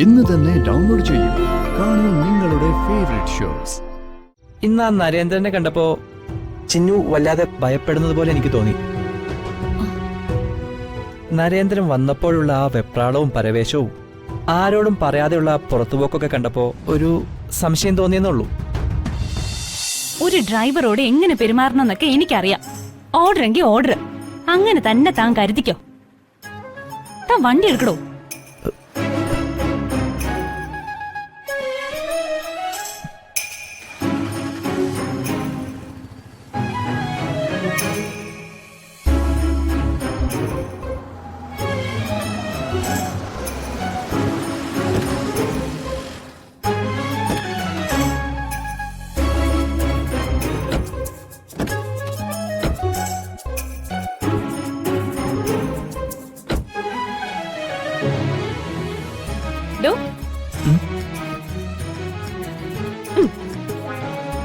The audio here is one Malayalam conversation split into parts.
ഇന്ന് തന്നെ ഡൗൺലോഡ് ചെയ്യൂ. കാണൂ നിങ്ങളുടെ ഫേവറേറ്റ് ഷോസ്. ഇന്ന് ആ നരേന്ദ്രനെ കണ്ടപ്പോ ചിന്നു വല്ലാതെ ഭയപ്പെടുന്നത് പോലെ എനിക്ക് തോന്നി. നരേന്ദ്രൻ വന്നപ്പോഴുള്ള ആ വെപ്രാളവും പരവേശവും ആരോടും പറയാതെയുള്ള പുറത്തുപോക്കൊക്കെ കണ്ടപ്പോ ഒരു സംശയം തോന്നിയെന്നുള്ളൂ. ഒരു ഡ്രൈവറോട് എങ്ങനെ പെരുമാറണമെന്നൊക്കെ എനിക്കറിയാം. ഓർഡർ എങ്കിൽ ഓർഡർ, അങ്ങനെ തന്നെ താൻ കരുതിക്കോ. താൻ വണ്ടി എടുക്കടോ.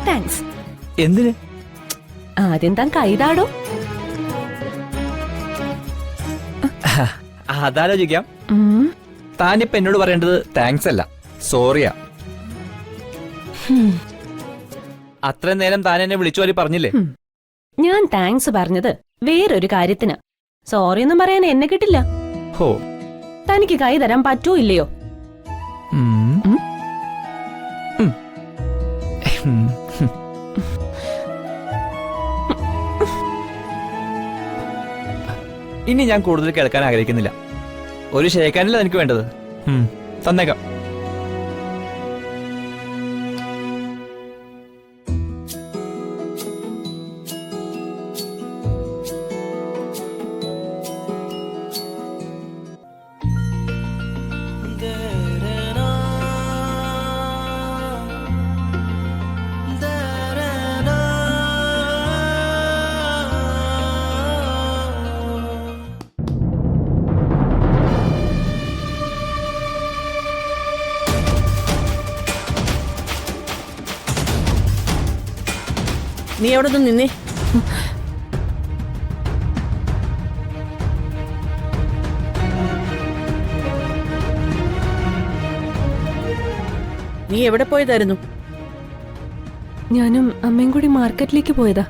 താങ്ക്സ്. എന്തിന്? ആദ്യം താൻ കൈതാടോ. അതാലോചിക്കാം. താനിപ്പ എന്നോട് പറയേണ്ടത് താങ്ക്സ് അല്ല, സോറിയാ. അത്രയും നേരം താൻ എന്നെ വിളിച്ചു പോലെ പറഞ്ഞില്ലേ? ഞാൻ താങ്ക്സ് പറഞ്ഞത് വേറൊരു കാര്യത്തിന്. സോറി ഒന്നും പറയാൻ എന്നെ കിട്ടില്ല. ഹോ, തനിക്ക് കൈ തരാൻ പറ്റൂ ഇല്ലയോ? ഇനി ഞാൻ കൂടുതൽ കേൾക്കാൻ ആഗ്രഹിക്കുന്നില്ല. ഒരു ഷേക്കാനല്ല എനിക്ക് വേണ്ടത്. തന്നേക്കാം. നീ എവിടെ നിന്ന് നിന്നേ? നീ എവിടെ പോയതായിരുന്നു? ഞാനും അമ്മയും കൂടി മാർക്കറ്റിലേക്ക് പോയതാ.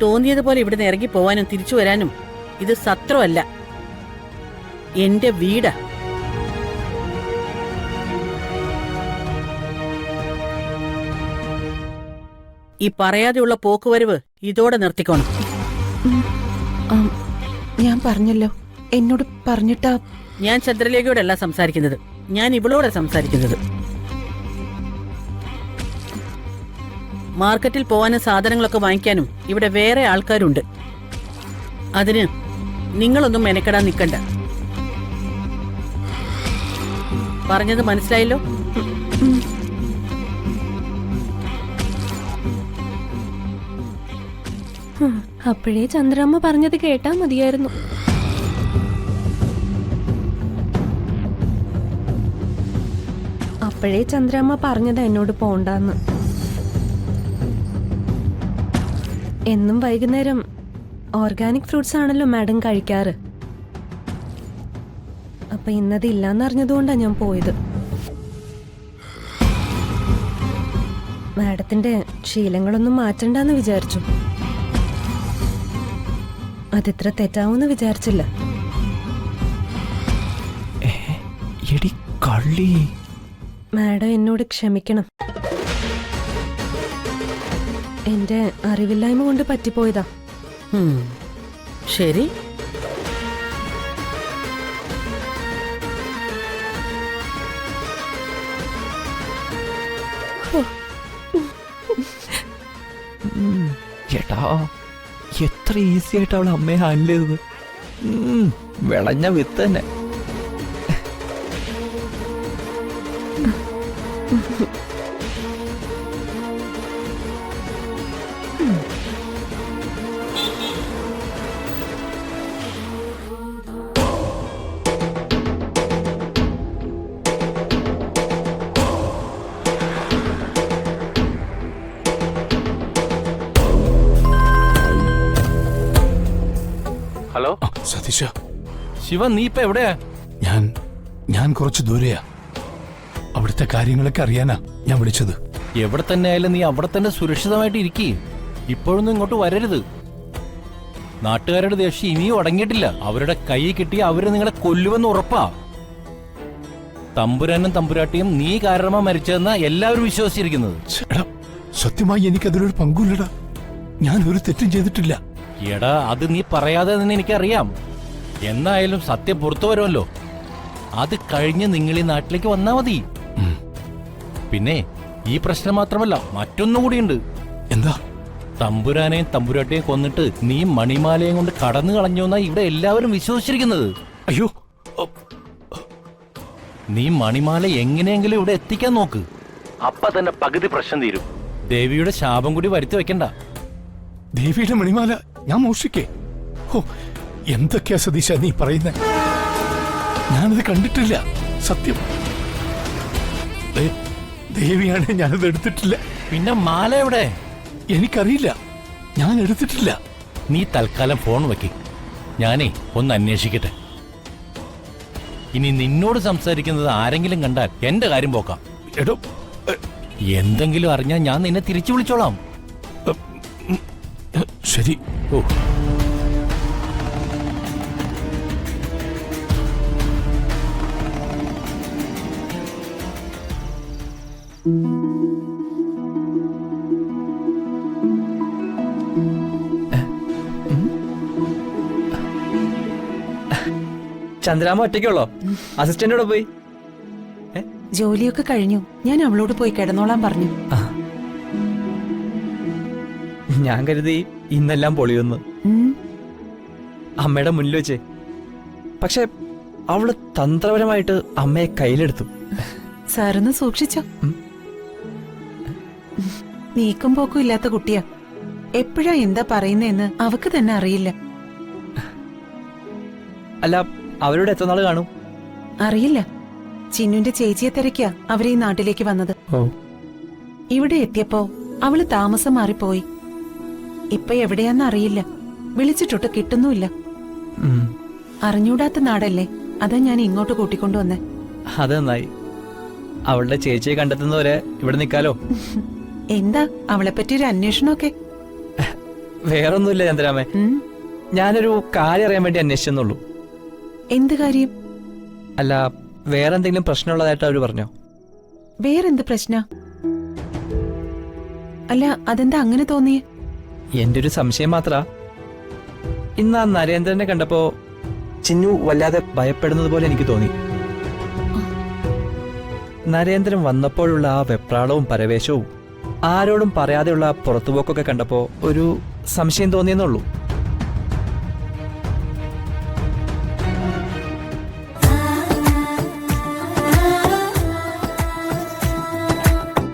തോന്നിയതുപോലെ ഇവിടുന്ന് ഇറങ്ങി പോവാനും തിരിച്ചു വരാനും ഇത് സത്രമല്ല, എന്റെ വീടാ. ഈ പറയാതെയുള്ള പോക്കുവരവ് ഇതോടെ നിർത്തിക്കോണം. ഞാൻ പറഞ്ഞല്ലോ, എന്നോട് പറഞ്ഞിട്ടാ. ഞാൻ ചന്ദ്രലേഖയോടല്ല സംസാരിക്കുന്നത്, ഞാൻ ഇവളോടെ സംസാരിക്കുന്നത്. മാർക്കറ്റിൽ പോവാനും സാധനങ്ങളൊക്കെ വാങ്ങിക്കാനും ഇവിടെ വേറെ ആൾക്കാരുണ്ട്. അതിന് നിങ്ങളൊന്നും മെനക്കെടാൻ നിൽക്കണ്ട. പറഞ്ഞത് മനസ്സിലായല്ലോ? അപ്പോഴേ ചന്ദ്രമ്മ പറഞ്ഞത് കേട്ടാ മതിയായിരുന്നു. അപ്പോഴേ ചന്ദ്രമ്മ പറഞ്ഞത് എന്നോട് പോണ്ടാന്ന്. എന്നും വൈകുന്നേരം ഓർഗാനിക് ഫ്രൂട്ട്സ് ആണല്ലോ മാഡം കഴിക്കാറ്. അപ്പൊ ഇന്നത് ഇല്ലാന്നറിഞ്ഞതുകൊണ്ടാ ഞാൻ പോയത്. മാഡത്തിന്റെ ശീലങ്ങളൊന്നും മാറ്റണ്ടെന്ന് വിചാരിച്ചു. അതിത്ര തെറ്റാവൂന്ന് വിചാരിച്ചില്ല. മാഡം എന്നോട് ക്ഷമിക്കണം. എന്റെ അറിവില്ലായ്മ കൊണ്ട് പറ്റിപ്പോയതാ. ശരി. ചേട്ടാ, എത്ര ഈസി ആയിട്ട് അവളെ അമ്മയെ ഹാൻഡിൽ ചെയ്തത്. വിളഞ്ഞ വിത്ത് തന്നെ. ഹലോ സതീശ. ശിവ, നീ ഇപ്പൊ എവിടെയാ? ഞാൻ കുറച്ച് ദൂരെയാ. അവിടുത്തെ കാര്യങ്ങളൊക്കെ അറിയാനാ ഞാൻ വിളിച്ചത്. എവിടെ തന്നെ ആയാലും നീ അവിടെ തന്നെ സുരക്ഷിതമായിട്ട് ഇരിക്കേ. ഇപ്പോഴൊന്നും ഇങ്ങോട്ട് വരരുത്. നാട്ടുകാരുടെ ദേഷ്യം ഇനിയും അടങ്ങിയിട്ടില്ല. അവരുടെ കൈ കിട്ടിയ അവര് നിങ്ങളെ കൊല്ലുമെന്ന് ഉറപ്പാ. തമ്പുരാനും തമ്പുരാട്ടിയും നീ കാരണമാ മരിച്ചതെന്നാ എല്ലാവരും വിശ്വസിച്ചിരിക്കുന്നത്. എടാ, സത്യമായി എനിക്കതിലൊരു പങ്കുമില്ലടാ. ഞാൻ ഒരു തെറ്റും ചെയ്തിട്ടില്ല. എടാ, അത് നീ പറയാതെ തന്നെ എനിക്കറിയാം. എന്നായാലും സത്യം പുറത്തു വരുമല്ലോ. അത് കഴിഞ്ഞ് നിങ്ങൾ ഈ നാട്ടിലേക്ക് വന്നാ മതി. പിന്നെ ഈ പ്രശ്നം മാത്രമല്ല, മറ്റൊന്നുകൂടിയുണ്ട്. എന്താ? തമ്പുരാനെയും തമ്പുരാട്ടിയെയും കൊന്നിട്ട് നീ മണിമാലയും കൊണ്ട് കടന്നു കളഞ്ഞു എന്നാ ഇവിടെ എല്ലാവരും വിശ്വസിച്ചിരിക്കുന്നത്. അയ്യോ, നീ മണിമാല എങ്ങനെയെങ്കിലും ഇവിടെ എത്തിക്കാൻ നോക്ക്. അപ്പ തന്നെ പകുതി പ്രശ്നം തീരും. ദേവിയുടെ ശാപം കൂടി വരുത്തി വെക്കണ്ട. ദേവിയുടെ മണിമാല ഞാൻ മോഷിക്കേ? ഓ, എന്തൊക്കെയാ സതീശ നീ പറയുന്നേ? ഞാനത് കണ്ടിട്ടില്ല, സത്യം. ദേവിയാണ്, ഞാനത് എടുത്തിട്ടില്ല. പിന്നെ മാല എവിടെ? എനിക്കറിയില്ല, ഞാൻ എടുത്തിട്ടില്ല. നീ തൽക്കാലം ഫോൺ വെക്ക്. ഞാനേ ഒന്ന് അന്വേഷിക്കട്ടെ. ഇനി നിന്നോട് സംസാരിക്കുന്നത് ആരെങ്കിലും കണ്ടാൽ എന്റെ കാര്യം പോക്കാം. എടോ, എന്തെങ്കിലും അറിഞ്ഞാൽ ഞാൻ നിന്നെ തിരിച്ചു വിളിച്ചോളാം. ശരി. ഓ, ചന്ദ്രാമ ഒറ്റയ്ക്കുള്ളോ? അസിസ്റ്റന്റോടെ പോയി. ജോലിയൊക്കെ കഴിഞ്ഞു. ഞാൻ അവളോട് പോയി കിടന്നോളാൻ പറഞ്ഞു. ഞാൻ കരുതി ഇന്നെല്ലാം പൊളിയൊന്ന് ഉം. അമ്മയുടെ മുന്നിൽ വെച്ചേ. പക്ഷെ അവള് തന്ത്രപരമായിട്ട് അമ്മയെ കയ്യിലെടുത്തു. സാറൊന്ന് സൂക്ഷിച്ചോ. നീക്കും പോക്കും ഇല്ലാത്ത കുട്ടിയാ. എപ്പോഴാ എന്താ പറയുന്നതെന്ന് അവക്ക് തന്നെ അറിയില്ല. അല്ല, അവരോട് എത്ര നാള് കാണും? അറിയില്ല. ചിന്നുന്റെ ചേച്ചിയെ തിരക്കാ അവര് ഈ നാട്ടിലേക്ക് വന്നത്. ഇവിടെ എത്തിയപ്പോ അവള് താമസം മാറിപ്പോയി. ഇപ്പൊ എവിടെയാന്ന് അറിയില്ല. വിളിച്ചിട്ടൊട്ട് കിട്ടുന്നുമില്ല. അറിഞ്ഞൂടാത്ത നാടല്ലേ, അതാ ഞാൻ ഇങ്ങോട്ട് കൂട്ടിക്കൊണ്ടുവന്നേ. അത് നന്നായി. അവളുടെ ചേച്ചിയെ കണ്ടെത്തുന്നവരെ ഇവിടെ നിൽക്കാലോ. എന്താ അവളെപ്പറ്റി ഒരു അന്വേഷണമൊക്കെ? വേറൊന്നുമില്ല ചന്ദ്രാമേ, ഞാനൊരു കാര്യം അറിയാൻ വേണ്ടി അന്വേഷിച്ചെന്നുള്ളൂ. എന്ത് കാര്യം? അല്ല, വേറെന്തെങ്കിലും പ്രശ്നമുള്ളതായിട്ട് അവര് പറഞ്ഞോ? വേറെന്ത് പ്രശ്ന? അല്ല, അതെന്താ അങ്ങനെ തോന്നിയേ? എന്റെ ഒരു സംശയം മാത്ര. ഇന്ന് ആ നരേന്ദ്രനെ കണ്ടപ്പോ ചിന്നു വല്ലാതെ ഭയപ്പെടുന്നത് പോലെ എനിക്ക് തോന്നി. നരേന്ദ്രൻ വന്നപ്പോഴുള്ള ആ വെപ്രാളവും പരവേശവും, ആരോടും പറയാതെയുള്ള പുറത്തുപോക്കൊക്കെ കണ്ടപ്പോ ഒരു സംശയം തോന്നിയെന്നുള്ളൂ.